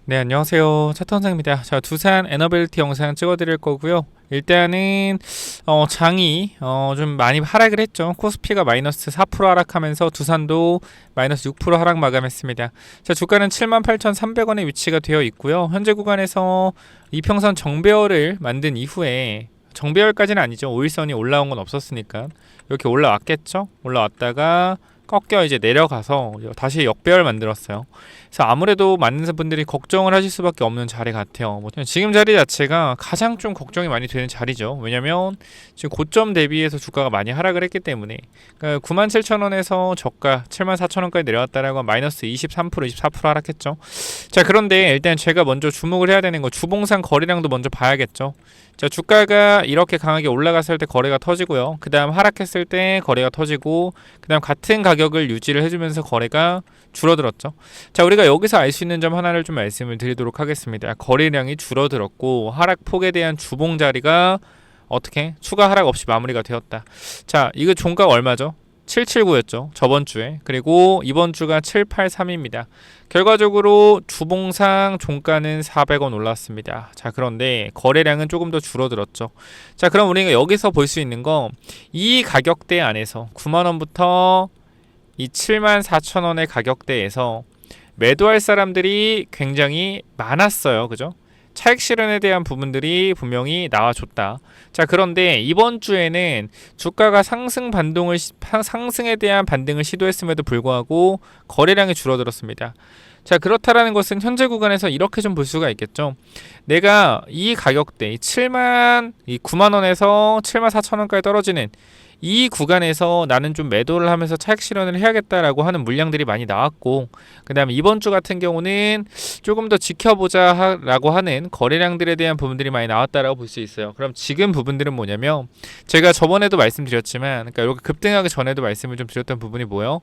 네, 안녕하세요. 차트원상입니다. 자, 두산 에너빌리티 영상 찍어드릴 거고요. 일단은 장이 좀 많이 하락을 했죠. 코스피가 마이너스 4% 하락하면서 두산도 마이너스 6% 하락 마감했습니다. 자, 주가는 78,300원에 위치가 되어 있고요. 현재 구간에서 이평선 정배열을 만든 이후에 정배열까지는 아니죠. 5일선이 올라온 건 없었으니까 이렇게 올라왔겠죠. 올라왔다가 꺾여 이제 내려가서 다시 역배열 만들었어요. 그래서 아무래도 많은 분들이 걱정을 하실 수밖에 없는 자리 같아요. 뭐 지금 자리 자체가 가장 좀 걱정이 많이 되는 자리죠. 왜냐면 지금 고점 대비해서 주가가 많이 하락을 했기 때문에, 그러니까 97,000원에서 저가 74,000원까지 내려왔다라고 마이너스 23%, 24% 하락했죠. 자, 그런데 일단 제가 먼저 주목을 해야 되는 거 주봉상 거래량도 먼저 봐야겠죠. 자, 주가가 이렇게 강하게 올라갔을 때 거래가 터지고요. 그 다음 하락했을 때 거래가 터지고, 그 다음 같은 가격을 유지를 해주면서 거래가 줄어들었죠. 자, 우리가 여기서 알 수 있는 점 하나를 좀 말씀을 드리도록 하겠습니다. 거래량이 줄어들었고 하락폭에 대한 주봉 자리가 어떻게 추가 하락 없이 마무리가 되었다. 자, 이거 종가가 얼마죠? 779였죠. 저번 주에. 그리고 이번 주가 783입니다. 결과적으로 주봉상 종가는 400원 올랐습니다. 자, 그런데 거래량은 조금 더 줄어들었죠. 자, 그럼 우리가 여기서 볼 수 있는 거, 이 가격대 안에서 9만원부터 이 74,000원의 가격대에서 매도할 사람들이 굉장히 많았어요. 그죠? 차익 실현에 대한 부분들이 분명히 나와줬다. 자, 그런데 이번 주에는 주가가 상승에 대한 반등을 시도했음에도 불구하고 거래량이 줄어들었습니다. 자, 그렇다라는 것은 현재 구간에서 이렇게 좀 볼 수가 있겠죠. 내가 이 가격대, 이 9만 원에서 74,000원까지 떨어지는 이 구간에서 나는 좀 매도를 하면서 차익 실현을 해야겠다라고 하는 물량들이 많이 나왔고, 그 다음에 이번 주 같은 경우는 조금 더 지켜보자 라고 하는 거래량들에 대한 부분들이 많이 나왔다라고 볼 수 있어요. 그럼 지금 부분들은 뭐냐면, 제가 저번에도 말씀드렸지만, 그러니까 이렇게 급등하기 전에도 말씀을 좀 드렸던 부분이 뭐예요?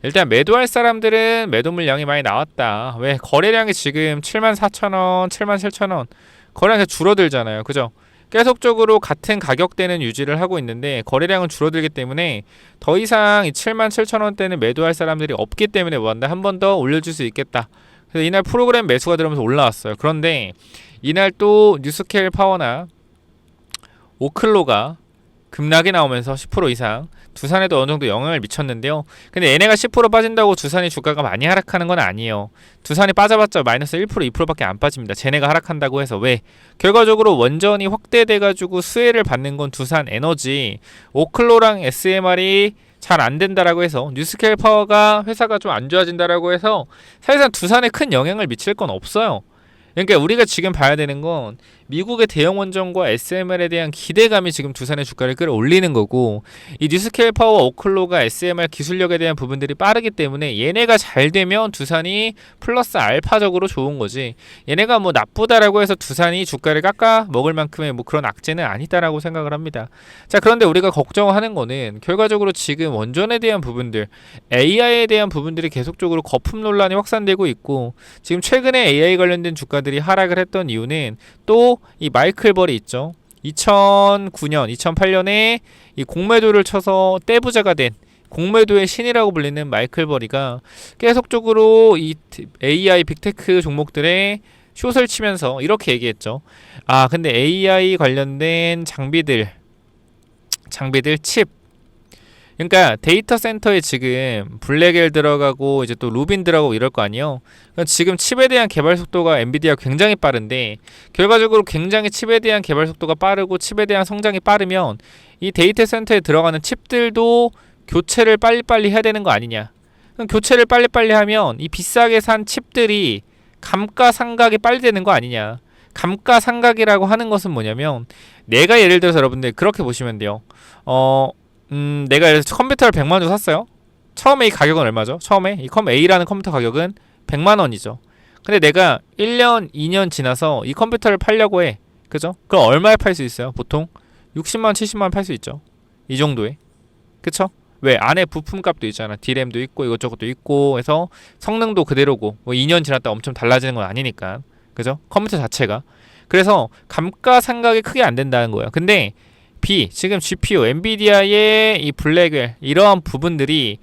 일단 매도할 사람들은 매도 물량이 많이 나왔다. 왜? 거래량이 지금 74,000원, 77,000원 거래량이 줄어들잖아요. 그죠? 계속적으로 같은 가격대는 유지를 하고 있는데 거래량은 줄어들기 때문에 더 이상 이 77,000원대는 매도할 사람들이 없기 때문에 뭐한다, 한 번 더 올려줄 수 있겠다. 그래서 이날 프로그램 매수가 들어오면서 올라왔어요. 그런데 이날 또 뉴스케일 파워나 오클로가 급락이 나오면서 10% 이상 두산에도 어느 정도 영향을 미쳤는데요. 근데 얘네가 10% 빠진다고 두산이 주가가 많이 하락하는 건 아니에요. 두산이 빠져봤자 마이너스 1%, 2%밖에 안 빠집니다. 쟤네가 하락한다고 해서. 왜? 결과적으로 원전이 확대돼가지고 수혜를 받는 건 두산 에너지, 오클로랑 SMR이 잘 안 된다라고 해서, 뉴스케일 파워가 회사가 좀 안 좋아진다라고 해서 사실상 두산에 큰 영향을 미칠 건 없어요. 그러니까 우리가 지금 봐야 되는 건 미국의 대형 원전과 SMR에 대한 기대감이 지금 두산의 주가를 끌어올리는 거고, 이 뉴스케일 파워 오클로가 SMR 기술력에 대한 부분들이 빠르기 때문에 얘네가 잘 되면 두산이 플러스 알파적으로 좋은 거지, 얘네가 뭐 나쁘다라고 해서 두산이 주가를 깎아 먹을 만큼의 뭐 그런 악재는 아니다라고 생각을 합니다. 자, 그런데 우리가 걱정하는 거는 결과적으로 지금 원전에 대한 부분들, AI에 대한 부분들이 계속적으로 거품 논란이 확산되고 있고, 지금 최근에 AI 관련된 주가들이 하락을 했던 이유는 또 이 마이클 벌이 있죠. 2009년, 2008년에 이 공매도를 쳐서 떼부자가 된 공매도의 신이라고 불리는 마이클 버리가 계속적으로 이 AI 빅테크 종목들에 숏을 치면서 이렇게 얘기했죠. 아, 근데 AI 관련된 장비들 칩, 그러니까 데이터 센터에 지금 블랙엘 들어가고 이제 또 루빈 들어가고 이럴 거 아니에요. 그러니까 지금 칩에 대한 개발 속도가 엔비디아 굉장히 빠른데, 결과적으로 굉장히 칩에 대한 개발 속도가 빠르고 칩에 대한 성장이 빠르면 이 데이터 센터에 들어가는 칩들도 교체를 빨리빨리 해야 되는 거 아니냐. 그럼 교체를 빨리빨리 하면 이 비싸게 산 칩들이 감가상각이 빨리 되는 거 아니냐. 감가상각이라고 하는 것은 뭐냐면, 내가 예를 들어서 여러분들 그렇게 보시면 돼요. 내가 컴퓨터를 100만 원 주고 샀어요. 처음에 이 가격은 얼마죠? 처음에 이 A라는 컴퓨터 가격은 100만 원이죠. 근데 내가 1년, 2년 지나서 이 컴퓨터를 팔려고 해. 그죠? 그럼 얼마에 팔 수 있어요? 보통 60만 원, 70만 원 팔 수 있죠. 이 정도에. 그쵸? 왜? 안에 부품값도 있잖아. D램도 있고 이것저것도 있고 해서 성능도 그대로고, 뭐 2년 지났다 엄청 달라지는 건 아니니까. 그죠? 컴퓨터 자체가. 그래서 감가상각이 크게 안 된다는 거예요. 근데 지금 GPU, 엔비디아의 이 블랙웰 이러한 부분들이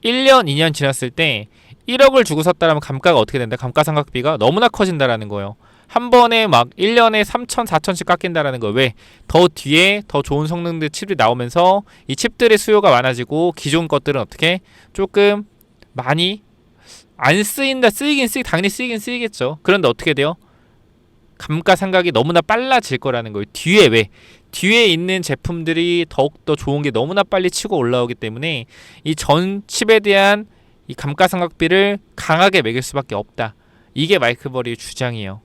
1년, 2년 지났을 때 1억을 주고 샀다라면 감가가 어떻게 된다? 감가상각비가 너무나 커진다라는 거예요. 한 번에 막 1년에 3천, 4천씩 깎인다라는 거예요. 왜? 더 뒤에 더 좋은 성능들 칩이 나오면서 이 칩들의 수요가 많아지고 기존 것들은 어떻게 조금 많이 안 쓰인다. 당연히 쓰이긴 쓰이겠죠. 그런데 어떻게 돼요? 감가상각이 너무나 빨라질 거라는 거예요. 뒤에 왜? 뒤에 있는 제품들이 더욱더 좋은 게 너무나 빨리 치고 올라오기 때문에 이 전 칩에 대한 이 감가상각비를 강하게 매길 수밖에 없다. 이게 마이클 버리의 주장이에요.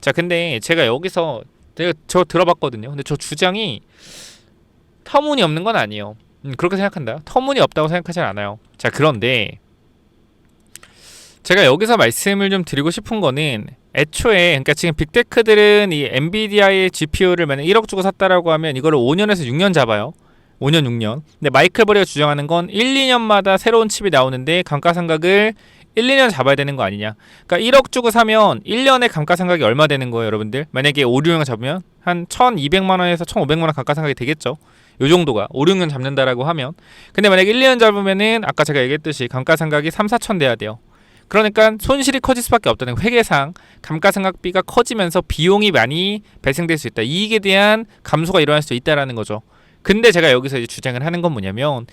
자, 근데 제가 여기서 저 들어봤거든요. 근데 저 주장이 터무니없는 건 아니에요. 그렇게 생각한다. 터무니없다고 생각하진 않아요. 자, 그런데 제가 여기서 말씀을 좀 드리고 싶은 거는 애초에 그러니까 지금 빅테크들은 이 엔비디아의 GPU를 만약 1억 주고 샀다라고 하면 이거를 5년에서 6년 잡아요. 5년, 6년. 근데 마이클 버리가 주장하는 건 1, 2년마다 새로운 칩이 나오는데 감가상각을 1, 2년 잡아야 되는 거 아니냐. 그러니까 1억 주고 사면 1년에 감가상각이 얼마 되는 거예요, 여러분들? 만약에 5, 6년 잡으면 한 1,200만 원에서 1,500만 원 감가상각이 되겠죠. 요 정도가 5, 6년 잡는다라고 하면. 근데 만약에 1, 2년 잡으면은 아까 제가 얘기했듯이 감가상각이 3, 4천 돼야 돼요. 그러니까 손실이 커질 수밖에 없다는 회계상 감가상각비가 커지면서 비용이 많이 발생될 수 있다. 이익에 대한 감소가 일어날 수 있다라는 거죠. 근데 제가 여기서 이제 주장을 하는 건 뭐냐면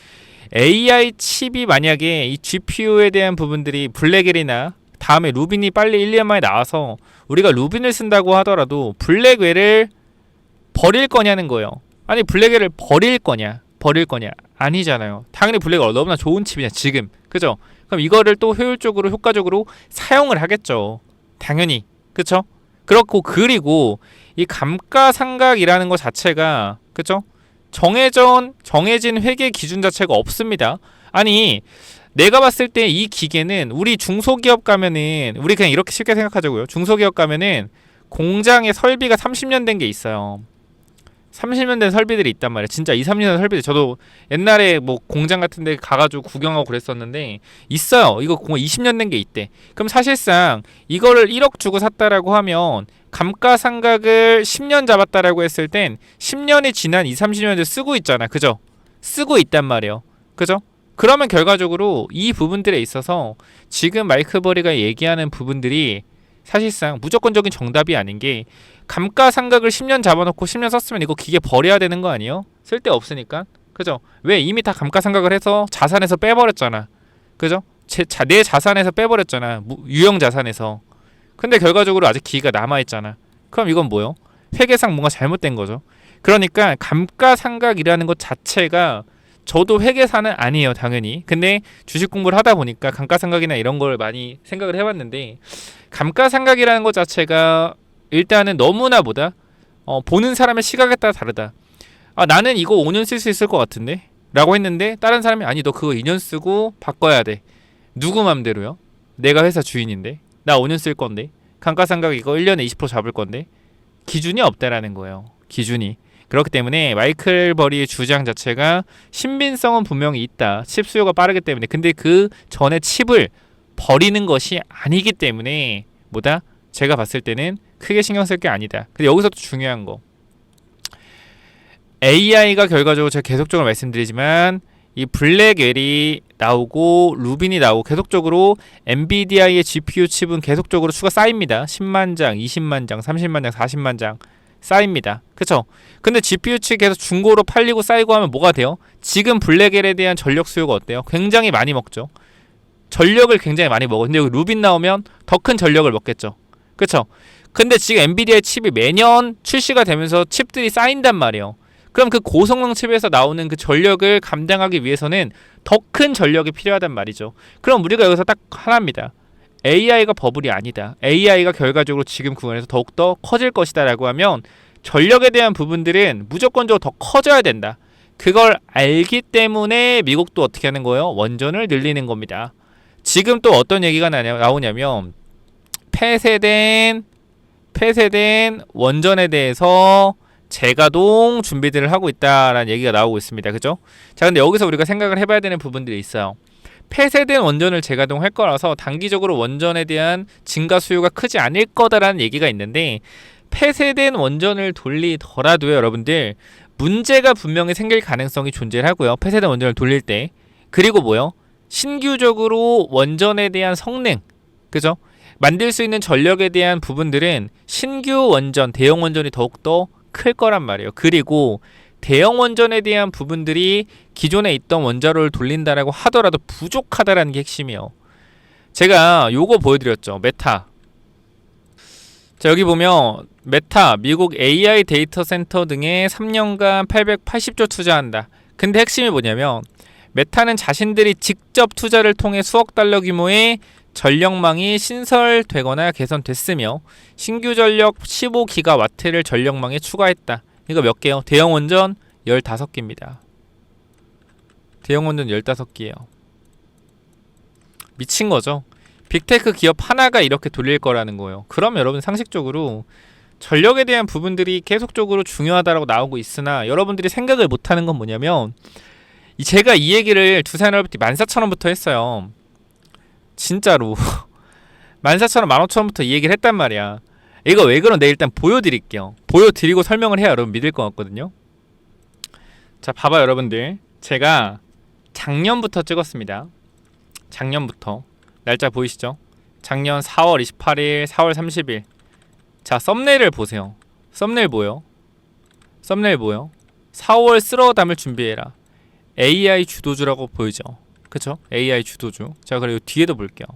AI 칩이 만약에 이 GPU에 대한 부분들이 블랙웰이나 다음에 루빈이 빨리 1, 2년 만에 나와서 우리가 루빈을 쓴다고 하더라도 블랙웰을 버릴 거냐는 거예요. 아니 블랙웰을 버릴 거냐 아니잖아요. 당연히 블랙웰 너무나 좋은 칩이냐 지금, 그죠? 그럼 이거를 또 효율적으로 효과적으로 사용을 하겠죠. 당연히. 그쵸? 그렇고 그리고 이 감가상각이라는 것 자체가 그쵸? 정해진 회계 기준 자체가 없습니다. 아니 내가 봤을 때 이 기계는 우리 중소기업 가면은 우리 그냥 이렇게 쉽게 생각하자고요. 중소기업 가면은 공장에 설비가 30년 된 게 있어요. 30년 된 설비들이 있단 말이에요. 진짜 2, 3년 된 설비들. 저도 옛날에 뭐 공장 같은 데 가가지고 구경하고 그랬었는데 있어요. 이거 20년 된 게 있대. 그럼 사실상 이거를 1억 주고 샀다라고 하면 감가상각을 10년 잡았다라고 했을 땐 10년이 지난 2, 30년을 쓰고 있잖아. 그죠? 쓰고 있단 말이에요. 그죠? 그러면 결과적으로 이 부분들에 있어서 지금 마이클 버리가 얘기하는 부분들이 사실상 무조건적인 정답이 아닌 게 감가상각을 10년 잡아놓고 10년 썼으면 이거 기계 버려야 되는 거 아니에요? 쓸데없으니까. 그죠? 왜? 이미 다 감가상각을 해서 자산에서 빼버렸잖아. 그죠? 내 자산에서 빼버렸잖아. 유형 자산에서. 근데 결과적으로 아직 기계가 남아있잖아. 그럼 이건 뭐요? 회계상 뭔가 잘못된 거죠. 그러니까 감가상각이라는 것 자체가 저도 회계사는 아니에요, 당연히. 근데 주식 공부를 하다 보니까 감가상각이나 이런 걸 많이 생각을 해봤는데 감가상각이라는 것 자체가 일단은 너무나 보는 사람의 시각에 따라 다르다. 아, 나는 이거 5년 쓸 수 있을 것 같은데? 라고 했는데 다른 사람이 아니 너 그거 2년 쓰고 바꿔야 돼. 누구 맘대로요? 내가 회사 주인인데 나 5년 쓸 건데 감가상각 이거 1년에 20% 잡을 건데 기준이 없다라는 거예요. 기준이. 그렇기 때문에 마이클 버리의 주장 자체가 신빙성은 분명히 있다. 칩 수요가 빠르기 때문에. 근데 그 전에 칩을 버리는 것이 아니기 때문에 제가 봤을 때는 크게 신경 쓸 게 아니다. 근데 여기서 또 중요한 거. AI가 결과적으로 제가 계속적으로 말씀드리지만 이 블랙웰이 나오고 루빈이 나오고 계속적으로 엔비디아의 GPU 칩은 계속적으로 수가 쌓입니다. 10만 장, 20만 장, 30만 장, 40만 장 쌓입니다. 그쵸? 근데 GPU 칩 계속 중고로 팔리고 쌓이고 하면 뭐가 돼요? 지금 블랙웰에 대한 전력 수요가 어때요? 굉장히 많이 먹죠. 전력을 굉장히 많이 먹어. 근데 여기 루빈 나오면 더 큰 전력을 먹겠죠. 그쵸? 근데 지금 엔비디아의 칩이 매년 출시가 되면서 칩들이 쌓인단 말이에요. 그럼 그 고성능 칩에서 나오는 그 전력을 감당하기 위해서는 더 큰 전력이 필요하단 말이죠. 그럼 우리가 여기서 딱 하나입니다. AI가 버블이 아니다. AI가 결과적으로 지금 구간에서 더욱더 커질 것이다 라고 하면 전력에 대한 부분들은 무조건적으로 더 커져야 된다. 그걸 알기 때문에 미국도 어떻게 하는 거예요? 원전을 늘리는 겁니다. 지금 또 어떤 얘기가 나오냐면 폐쇄된 원전에 대해서 재가동 준비들을 하고 있다라는 얘기가 나오고 있습니다. 그죠? 자, 근데 여기서 우리가 생각을 해봐야 되는 부분들이 있어요. 폐쇄된 원전을 재가동할 거라서 단기적으로 원전에 대한 증가 수요가 크지 않을 거다라는 얘기가 있는데 폐쇄된 원전을 돌리더라도요, 여러분들 문제가 분명히 생길 가능성이 존재하고요. 폐쇄된 원전을 돌릴 때. 그리고 신규적으로 원전에 대한 성능, 그죠? 만들 수 있는 전력에 대한 부분들은 신규 원전, 대형 원전이 더욱더 클 거란 말이에요. 그리고 대형 원전에 대한 부분들이 기존에 있던 원자로를 돌린다라고 하더라도 부족하다라는 게 핵심이에요. 제가 요거 보여드렸죠. 메타. 자, 여기 보면 메타, 미국 AI 데이터 센터 등에 3년간 880조 투자한다. 근데 핵심이 뭐냐면 메타는 자신들이 직접 투자를 통해 수억 달러 규모의 전력망이 신설되거나 개선됐으며 신규 전력 15기가와트를 전력망에 추가했다. 이거 몇 개요? 대형 원전 15개입니다. 대형 원전 15개예요. 미친 거죠. 빅테크 기업 하나가 이렇게 돌릴 거라는 거예요. 그럼 여러분 상식적으로 전력에 대한 부분들이 계속적으로 중요하다라고 나오고 있으나 여러분들이 생각을 못하는 건 뭐냐면 제가 이 얘기를 두산에너비티 14,000원부터 했어요. 진짜로 14,000원, 15,000원부터 이 얘기를 했단 말이야. 이거 왜 그런데 일단 보여드릴게요. 보여드리고 설명을 해야 여러분 믿을 것 같거든요. 자, 봐봐요 여러분들. 제가 작년부터 찍었습니다. 작년부터. 날짜 보이시죠? 작년 4월 28일, 4월 30일. 자, 썸네일을 보세요. 썸네일 뭐요? 썸네일 뭐요? 4월 쓸어 담을 준비해라. AI 주도주라고 보이죠? 그쵸? AI 주도주. 자, 그리고 뒤에도 볼게요.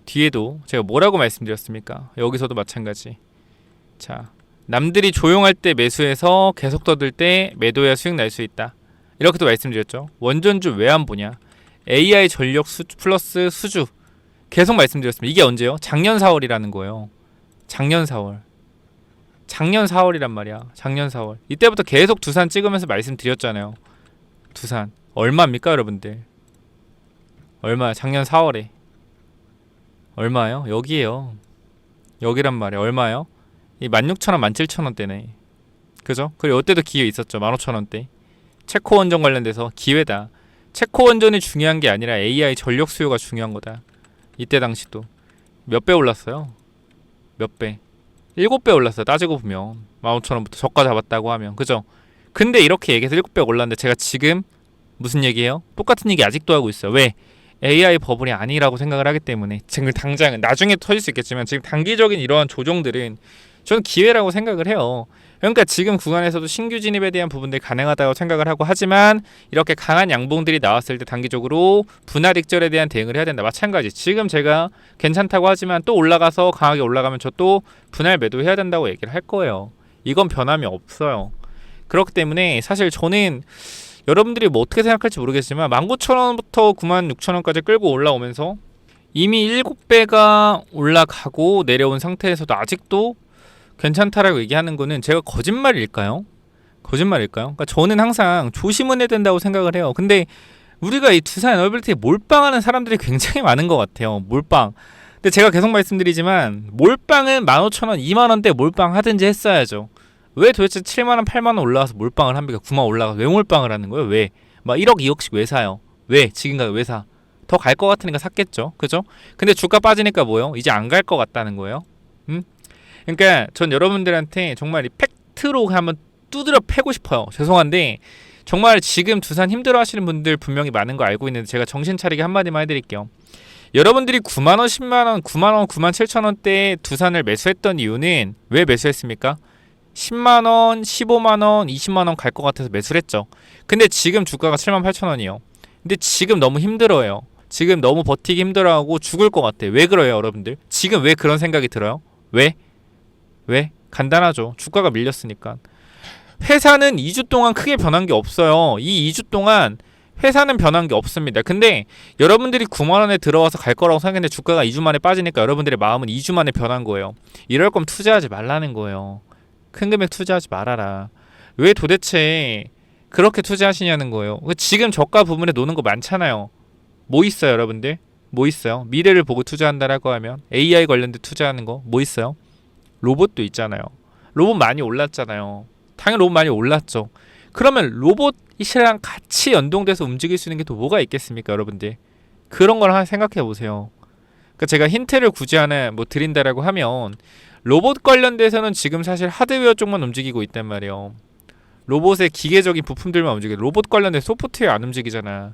뒤에도 제가 뭐라고 말씀드렸습니까? 여기서도 마찬가지. 자, 남들이 조용할 때 매수해서 계속 떠들 때 매도해야 수익 날 수 있다. 이렇게도 말씀드렸죠. 원전주 왜 안 보냐? AI 전력 플러스 수주. 계속 말씀드렸습니다. 이게 언제요? 작년 4월이라는 거예요. 작년 4월. 작년 4월이란 말이야. 작년 4월. 이때부터 계속 두산 찍으면서 말씀드렸잖아요. 두산. 얼마입니까, 여러분들? 얼마야? 작년 4월에. 얼마요? 여기에요. 여기란 말이야. 얼마요? 이 16,000원, 17,000원대네. 그죠? 그리고 이때도 기회 있었죠. 15,000원대. 체코 원전 관련돼서 기회다. 체코 원전이 중요한 게 아니라 AI 전력 수요가 중요한 거다. 이때 당시도 몇 배 올랐어요? 몇 배? 7배 올랐어요. 따지고 보면 15,000원부터 저가 잡았다고 하면. 그죠? 근데 이렇게 얘기해서 7배 올랐는데 제가 지금 무슨 얘기예요? 똑같은 얘기 아직도 하고 있어요. 왜? AI 버블이 아니라고 생각을 하기 때문에. 지금 당장은 나중에 터질 수 있겠지만 지금 단기적인 이러한 조정들은 저는 기회라고 생각을 해요. 그러니까 지금 구간에서도 신규 진입에 대한 부분들이 가능하다고 생각을 하고, 하지만 이렇게 강한 양봉들이 나왔을 때 단기적으로 분할 익절에 대한 대응을 해야 된다. 마찬가지. 지금 제가 괜찮다고 하지만 또 올라가서 강하게 올라가면 저 또 분할 매도해야 된다고 얘기를 할 거예요. 이건 변함이 없어요. 그렇기 때문에 사실 저는 여러분들이 뭐 어떻게 생각할지 모르겠지만 19,000원부터 96,000원까지 끌고 올라오면서 이미 7배가 올라가고 내려온 상태에서도 아직도 괜찮다라고 얘기하는 거는 제가 거짓말일까요? 거짓말일까요? 그러니까 저는 항상 조심은 해야 된다고 생각을 해요. 근데 우리가 이 두산 에너빌리티에 몰빵하는 사람들이 굉장히 많은 것 같아요. 몰빵. 근데 제가 계속 말씀드리지만 몰빵은 15,000원, 2만원대 몰빵하든지 했어야죠. 왜 도대체 7만원, 8만원 올라와서 몰빵을 합니까? 9만 올라가서 왜 몰빵을 하는 거예요? 왜? 막 1억, 2억씩 왜 사요? 왜? 지금까지 왜 사? 더 갈 것 같으니까 샀겠죠. 그죠? 근데 주가 빠지니까 뭐요? 이제 안 갈 것 같다는 거예요. 그러니까 전 여러분들한테 정말 이 팩트로 한번 두드려 패고 싶어요. 죄송한데 정말 지금 두산 힘들어 하시는 분들 분명히 많은 거 알고 있는데 제가 정신 차리게 한마디만 해드릴게요. 여러분들이 9만원, 10만원, 9만원, 97,000원대에 두산을 매수했던 이유는 왜 매수했습니까? 10만원, 15만원, 20만원 갈 것 같아서 매수를 했죠. 근데 지금 주가가 78,000원이에요. 근데 지금 너무 힘들어요. 지금 너무 버티기 힘들어하고 죽을 것 같아요. 왜 그래요, 여러분들? 지금 왜 그런 생각이 들어요? 왜? 왜? 간단하죠. 주가가 밀렸으니까. 회사는 2주 동안 크게 변한 게 없어요. 이 2주 동안 회사는 변한 게 없습니다. 근데 여러분들이 9만원에 들어와서 갈 거라고 생각했는데 주가가 2주 만에 빠지니까 여러분들의 마음은 2주 만에 변한 거예요. 이럴 거면 투자하지 말라는 거예요. 큰 금액 투자하지 말아라. 왜 도대체 그렇게 투자하시냐는 거예요. 지금 저가 부분에 노는 거 많잖아요. 뭐 있어요, 여러분들? 뭐 있어요? 미래를 보고 투자한다라고 하면 AI 관련된 투자하는 거 뭐 있어요? 로봇도 있잖아요. 로봇 많이 올랐잖아요. 당연히 로봇 많이 올랐죠. 그러면 로봇이랑 같이 연동돼서 움직일 수 있는 게 또 뭐가 있겠습니까, 여러분들? 그런 걸 하나 생각해 보세요. 그러니까 제가 힌트를 굳이 하나 뭐 드린다라고 하면 로봇 관련돼서는 지금 사실 하드웨어 쪽만 움직이고 있단 말이에요. 로봇의 기계적인 부품들만 움직여요. 로봇 관련된 소프트웨어 안 움직이잖아.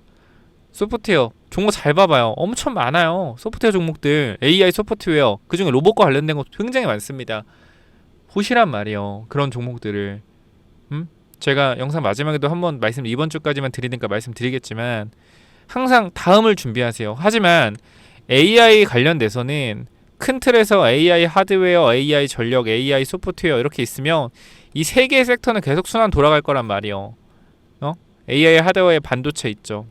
소프트웨어 종목 잘 봐봐요. 엄청 많아요. 소프트웨어 종목들, AI 소프트웨어, 그중에 로봇과 관련된 거 굉장히 많습니다. 보시란 말이에요. 그런 종목들을. 제가 영상 마지막에도 한번 말씀, 이번 주까지만 드리니까 말씀드리겠지만 항상 다음을 준비하세요. 하지만 AI 관련돼서는 큰 틀에서 AI 하드웨어, AI 전력, AI 소프트웨어 이렇게 있으면 이 세 개의 섹터는 계속 순환 돌아갈 거란 말이에요. AI 하드웨어에 반도체 있죠.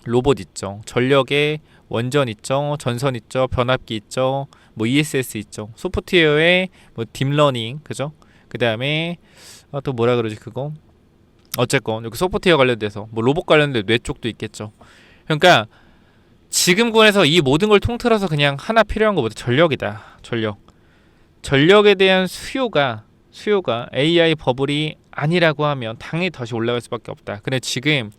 로봇 있죠. 전력에 원전 있죠. 전선 있죠. 변압기 있죠. 뭐 ESS 있죠. 소프트웨어에 뭐 딥러닝, 그죠? 그 다음에 또 뭐라 그러지 그거? 어쨌건 여기 소프트웨어 관련돼서 뭐 로봇 관련된 뇌 쪽도 있겠죠. 그러니까 지금 구간에서 이 모든 걸 통틀어서 그냥 하나 필요한 것보다 전력이다. 전력에 대한 수요가 AI 버블이 아니라고 하면 당연히 다시 올라갈 수밖에 없다. 근데 지금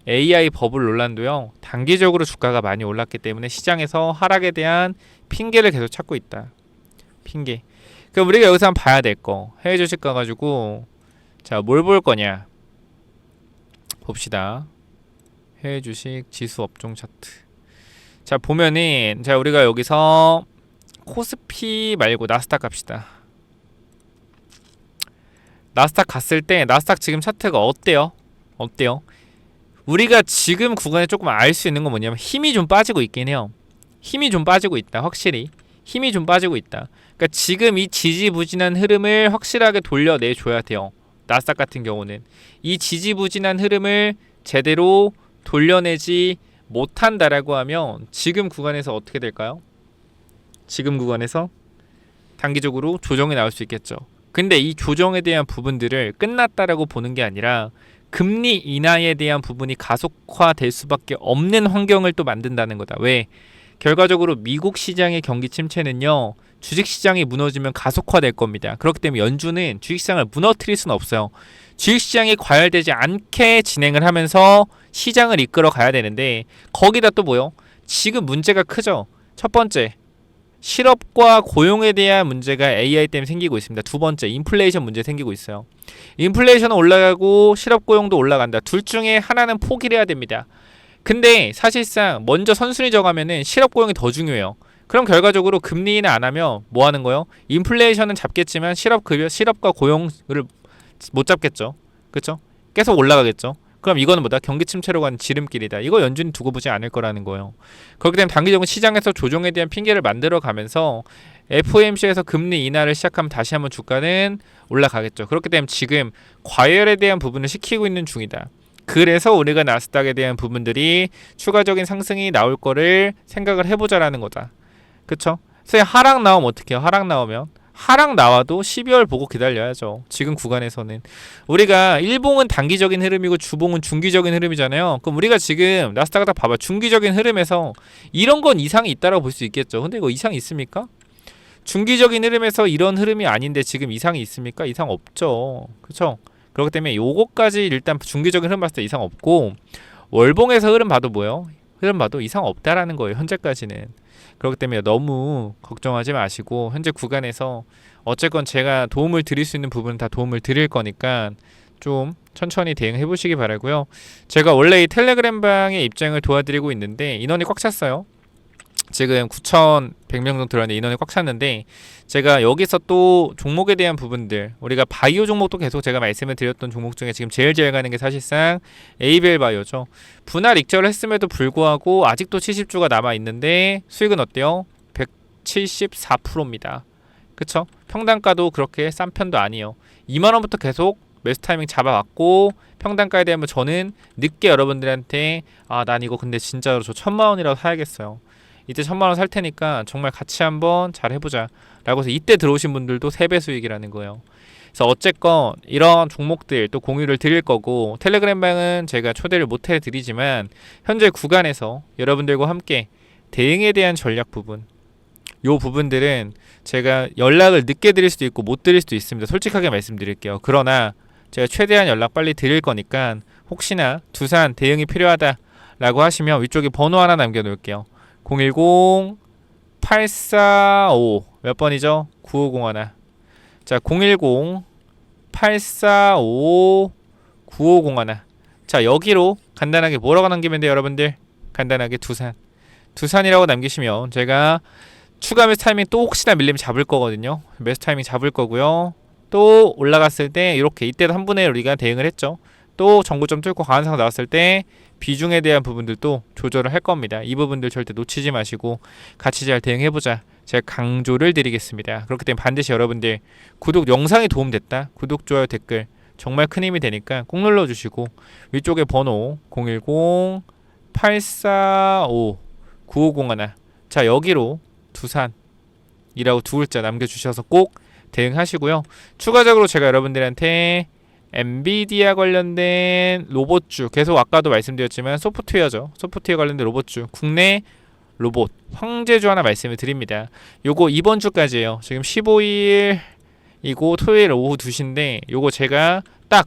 AI 버블 논란도요, 단기적으로 주가가 많이 올랐기 때문에 시장에서 하락에 대한 핑계를 계속 찾고 있다. 핑계. 그럼 우리가 여기서 한번 봐야 될 거, 해외 주식 가가지고 자, 뭘 볼 거냐 봅시다. 해외 주식 지수 업종 차트. 자, 보면은 자, 우리가 여기서 코스피 말고 나스닥 갑시다. 나스닥 갔을 때 나스닥 지금 차트가 어때요? 우리가 지금 구간에 조금 알 수 있는 건 뭐냐면 힘이 좀 빠지고 있긴 해요. 힘이 좀 빠지고 있다. 확실히 힘이 좀 빠지고 있다. 그러니까 지금 이 지지부진한 흐름을 확실하게 돌려내줘야 돼요. 나스닥 같은 경우는 이 지지부진한 흐름을 제대로 돌려내지 못한다라고 하면 지금 구간에서 어떻게 될까요? 지금 구간에서 단기적으로 조정이 나올 수 있겠죠. 근데 이 조정에 대한 부분들을 끝났다라고 보는 게 아니라 금리 인하에 대한 부분이 가속화될 수밖에 없는 환경을 또 만든다는 거다. 왜? 결과적으로 미국 시장의 경기 침체는요, 주식시장이 무너지면 가속화될 겁니다. 그렇기 때문에 연준은 주식시장을 무너뜨릴 수는 없어요. 주식시장이 과열되지 않게 진행을 하면서 시장을 이끌어 가야 되는데, 거기다 또 뭐요? 지금 문제가 크죠. 첫 번째, 실업과 고용에 대한 문제가 AI 때문에 생기고 있습니다. 두 번째, 인플레이션 문제 생기고 있어요. 인플레이션은 올라가고 실업 고용도 올라간다. 둘 중에 하나는 포기를 해야 됩니다. 근데 사실상 먼저 선순위 정하면은 실업 고용이 더 중요해요. 그럼 결과적으로 금리 인하 안 하면 뭐 하는 거예요? 인플레이션은 잡겠지만 실업과 고용을 못 잡겠죠. 그렇죠? 계속 올라가겠죠. 그럼 이거는 뭐다? 경기 침체로 가는 지름길이다. 이거 연준이 두고 보지 않을 거라는 거예요. 그렇기 때문에 단기적으로 시장에서 조정에 대한 핑계를 만들어 가면서 FOMC에서 금리 인하를 시작하면 다시 한번 주가는 올라가겠죠. 그렇기 때문에 지금 과열에 대한 부분을 시키고 있는 중이다. 그래서 우리가 나스닥에 대한 부분들이 추가적인 상승이 나올 거를 생각을 해보자라는 거다. 그쵸? 그래서 하락 나오면 어떡해요? 하락 나와도 12월 보고 기다려야죠. 지금 구간에서는 우리가 일봉은 단기적인 흐름이고 주봉은 중기적인 흐름이잖아요. 그럼 우리가 지금 나스닥을 딱 봐봐. 중기적인 흐름에서 이런 건 이상이 있다라고 볼 수 있겠죠. 근데 이거 이상이 있습니까? 중기적인 흐름에서 이런 흐름이 아닌데 지금 이상이 있습니까? 이상 없죠. 그렇죠? 그렇기 때문에 요거까지 일단 중기적인 흐름 봤을 때 이상 없고, 월봉에서 흐름 봐도 뭐예요? 흐름 봐도 이상 없다라는 거예요. 현재까지는. 그렇기 때문에 너무 걱정하지 마시고, 현재 구간에서 어쨌건 제가 도움을 드릴 수 있는 부분은 다 도움을 드릴 거니까 좀 천천히 대응해 보시기 바라고요. 제가 원래 이 텔레그램 방의 입장을 도와드리고 있는데 인원이 꽉 찼어요. 지금 9,100명 정도 들어왔는데 인원이 꽉 찼는데, 제가 여기서 또 종목에 대한 부분들, 우리가 바이오 종목도 계속 제가 말씀을 드렸던 종목 중에 지금 제일 가는 게 사실상 에이벨 바이오죠. 분할 익절을 했음에도 불구하고 아직도 70주가 남아 있는데 수익은 어때요? 174%입니다. 그쵸? 평단가도 그렇게 싼 편도 아니에요. 2만원부터 계속 매수 타이밍 잡아왔고, 평단가에 대한 저는 늦게 여러분들한테 난 이거 근데 진짜로 저 1,000만원이라도 사야겠어요. 이때 1,000만원 살 테니까 정말 같이 한번 잘 해보자 라고 해서 이때 들어오신 분들도 3배 수익이라는 거예요. 그래서 어쨌건 이런 종목들 또 공유를 드릴 거고, 텔레그램 방은 제가 초대를 못 해드리지만 현재 구간에서 여러분들과 함께 대응에 대한 전략 부분, 요 부분들은 제가 연락을 늦게 드릴 수도 있고 못 드릴 수도 있습니다. 솔직하게 말씀드릴게요. 그러나 제가 최대한 연락 빨리 드릴 거니까 혹시나 두산 대응이 필요하다 라고 하시면 위쪽에 번호 하나 남겨놓을게요. 010-845 몇 번이죠? 9501. 자, 010-845-9501. 자, 여기로 간단하게 뭐라고 남기면 돼요, 여러분들? 간단하게 두산이라고 남기시면 제가 추가 매수 타이밍 또 혹시나 밀리면 잡을 거거든요. 매수 타이밍 잡을 거고요. 또 올라갔을 때 이렇게 이때도 1분의 1 우리가 대응을 했죠. 또 정고점 뚫고 강한 상황 나왔을 때 비중에 대한 부분들도 조절을 할 겁니다. 이 부분들 절대 놓치지 마시고 같이 잘 대응해보자, 제가 강조를 드리겠습니다. 그렇기 때문에 반드시 여러분들 구독, 영상이 도움됐다, 구독, 좋아요, 댓글 정말 큰 힘이 되니까 꼭 눌러주시고 위쪽에 번호 010-845-9501, 자 여기로 두산이라고 두 글자 남겨주셔서 꼭 대응하시고요. 추가적으로 제가 여러분들한테 엔비디아 관련된 로봇주, 계속 아까도 말씀드렸지만 소프트웨어죠. 소프트웨어 관련된 로봇주, 국내 로봇 황제주 하나 말씀을 드립니다. 요거 이번 주까지예요. 지금 15일이고 토요일 오후 2시인데 요거 제가 딱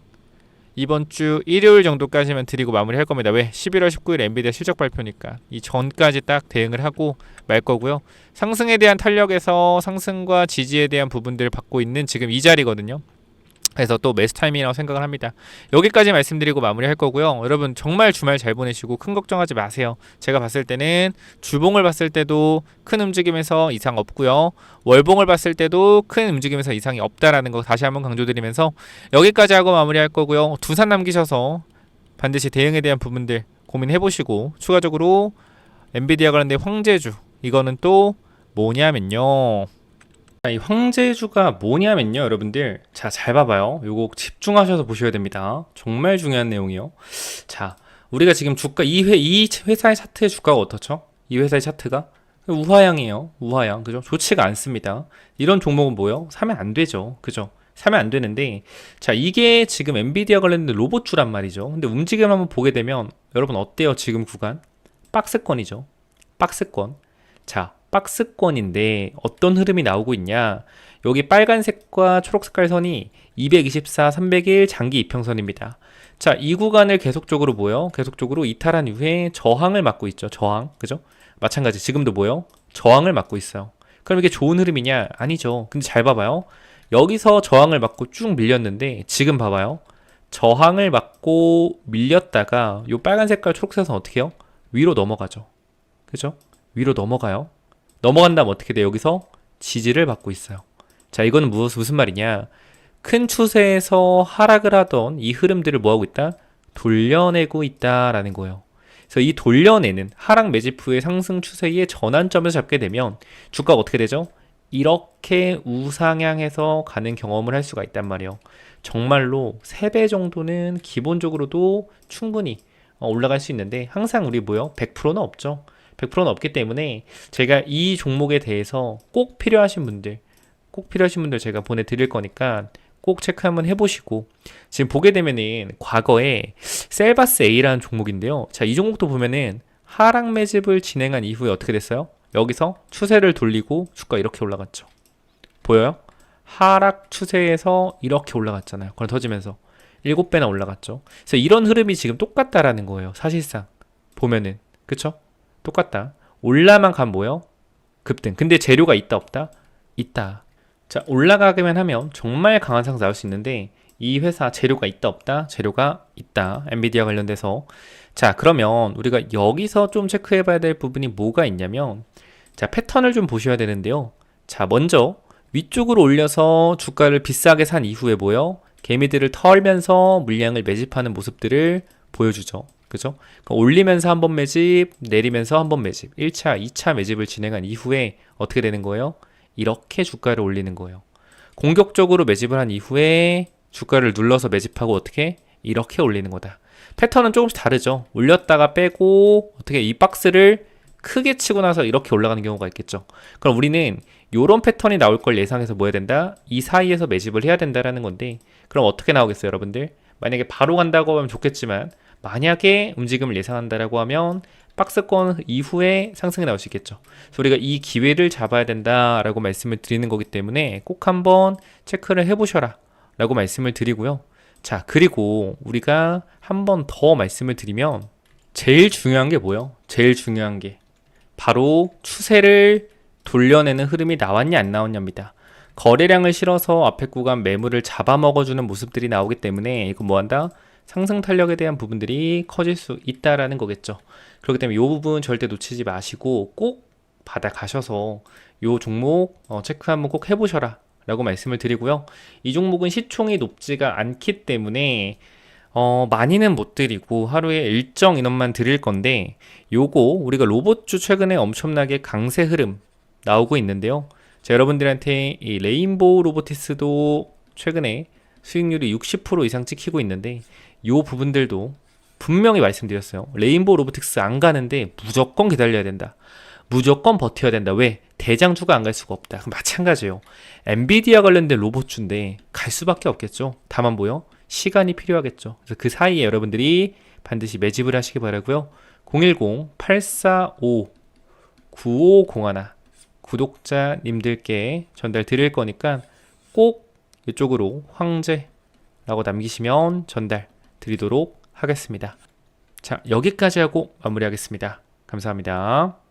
이번 주 일요일 정도까지만 드리고 마무리할 겁니다. 왜? 11월 19일 엔비디아 실적 발표니까 이 전까지 딱 대응을 하고 말 거고요. 상승에 대한 탄력에서 상승과 지지에 대한 부분들을 받고 있는 지금 이 자리거든요. 그래서 또 매수 타이밍이라고 생각을 합니다. 여기까지 말씀드리고 마무리할 거고요. 여러분 정말 주말 잘 보내시고 큰 걱정하지 마세요. 제가 봤을 때는 주봉을 봤을 때도 큰 움직임에서 이상 없고요. 월봉을 봤을 때도 큰 움직임에서 이상이 없다라는 거 다시 한번 강조드리면서 여기까지 하고 마무리할 거고요. 두산 남기셔서 반드시 대응에 대한 부분들 고민해보시고 추가적으로 엔비디아 관련된 황제주, 이거는 또 뭐냐면요, 이 황제주가 뭐냐면요, 여러분들 자 잘 봐봐요. 요거 집중하셔서 보셔야 됩니다. 정말 중요한 내용이요. 자, 우리가 지금 주가 이 회사의 차트의 주가가 어떻죠? 이 회사의 차트가 우하향이에요. 우하향, 그죠? 좋지가 않습니다. 이런 종목은 뭐예요? 사면 안 되죠, 그죠? 사면 안 되는데, 자 이게 지금 엔비디아 관련된 로봇주란 말이죠. 근데 움직임 한번 보게 되면 여러분 어때요? 지금 구간 박스권이죠. 박스권. 자, 박스권인데 어떤 흐름이 나오고 있냐, 여기 빨간색과 초록색깔 선이 224, 301 장기 이평선입니다. 자, 이 구간을 계속적으로 뭐요? 계속적으로 이탈한 이후에 저항을 맞고 있죠. 저항, 그죠? 마찬가지 지금도 뭐요? 저항을 맞고 있어요. 그럼 이게 좋은 흐름이냐? 아니죠. 근데 잘 봐봐요. 여기서 저항을 맞고 쭉 밀렸는데 지금 봐봐요. 저항을 맞고 밀렸다가 요 빨간 색깔 초록색 선 어떻게 해요? 위로 넘어가죠. 그죠? 위로 넘어가요. 넘어간다면 어떻게 돼? 여기서 지지를 받고 있어요. 자, 이거는 무슨 말이냐, 큰 추세에서 하락을 하던 이 흐름들을 뭐하고 있다? 돌려내고 있다라는 거예요. 그래서 이 돌려내는 하락 매집 후의 상승 추세의 전환점에서 잡게 되면 주가가 어떻게 되죠? 이렇게 우상향해서 가는 경험을 할 수가 있단 말이에요. 정말로 3배 정도는 기본적으로도 충분히 올라갈 수 있는데 항상 우리 뭐요? 100%는 없죠. 100%는 없기 때문에 제가 이 종목에 대해서 꼭 필요하신 분들 제가 보내드릴 거니까 꼭 체크 한번 해보시고, 지금 보게 되면은 과거에 셀바스 A라는 종목인데요. 자, 이 종목도 보면은 하락 매집을 진행한 이후에 어떻게 됐어요? 여기서 추세를 돌리고 주가 이렇게 올라갔죠. 보여요? 하락 추세에서 이렇게 올라갔잖아요. 그걸 터지면서 7배나 올라갔죠. 그래서 이런 흐름이 지금 똑같다라는 거예요. 사실상 보면은, 그쵸? 똑같다. 올라만 가면 뭐예요? 급등. 근데 재료가 있다 없다? 있다. 자, 올라가기만 하면 정말 강한 상승 나올 수 있는데 이 회사 재료가 있다 없다? 재료가 있다. 엔비디아 관련돼서. 자, 그러면 우리가 여기서 좀 체크해 봐야 될 부분이 뭐가 있냐면, 자, 패턴을 좀 보셔야 되는데요. 자, 먼저 위쪽으로 올려서 주가를 비싸게 산 이후에 뭐예요? 개미들을 털면서 물량을 매집하는 모습들을 보여주죠. 그죠? 올리면서 한번 매집, 내리면서 한번 매집, 1차, 2차 매집을 진행한 이후에 어떻게 되는 거예요? 이렇게 주가를 올리는 거예요. 공격적으로 매집을 한 이후에 주가를 눌러서 매집하고 어떻게? 이렇게 올리는 거다. 패턴은 조금씩 다르죠. 올렸다가 빼고 어떻게 이 박스를 크게 치고 나서 이렇게 올라가는 경우가 있겠죠. 그럼 우리는 이런 패턴이 나올 걸 예상해서 뭐 해야 된다? 이 사이에서 매집을 해야 된다라는 건데, 그럼 어떻게 나오겠어요, 여러분들? 만약에 바로 간다고 하면 좋겠지만 만약에 움직임을 예상한다라고 하면 박스권 이후에 상승이 나올 수 있겠죠. 그래서 우리가 이 기회를 잡아야 된다라고 말씀을 드리는 거기 때문에 꼭 한번 체크를 해보셔라 라고 말씀을 드리고요. 자, 그리고 우리가 한 번 더 말씀을 드리면 제일 중요한 게 뭐예요? 제일 중요한 게 바로 추세를 돌려내는 흐름이 나왔냐 안 나왔냐입니다. 거래량을 실어서 앞에 구간 매물을 잡아먹어주는 모습들이 나오기 때문에 이거 뭐한다? 상승 탄력에 대한 부분들이 커질 수 있다라는 거겠죠. 그렇기 때문에 이 부분 절대 놓치지 마시고 꼭 받아 가셔서 이 종목 체크 한번 꼭 해보셔라 라고 말씀을 드리고요. 이 종목은 시총이 높지가 않기 때문에 많이는 못 드리고 하루에 일정 인원만 드릴 건데, 요거 우리가 로봇주 최근에 엄청나게 강세 흐름 나오고 있는데요. 자, 여러분들한테 이 레인보우 로보티스도 최근에 수익률이 60% 이상 찍히고 있는데, 요 부분들도 분명히 말씀드렸어요. 레인보우 로보틱스 안 가는데 무조건 기다려야 된다. 무조건 버텨야 된다. 왜? 대장주가 안 갈 수가 없다. 그럼 마찬가지예요. 엔비디아 관련된 로봇주인데 갈 수밖에 없겠죠. 다만 뭐요? 시간이 필요하겠죠. 그래서 그 사이에 여러분들이 반드시 매집을 하시기 바라고요. 010-845-9501 구독자님들께 전달 드릴 거니까 꼭 이쪽으로 황제라고 남기시면 전달 드리도록 하겠습니다. 자, 여기까지 하고 마무리하겠습니다. 감사합니다.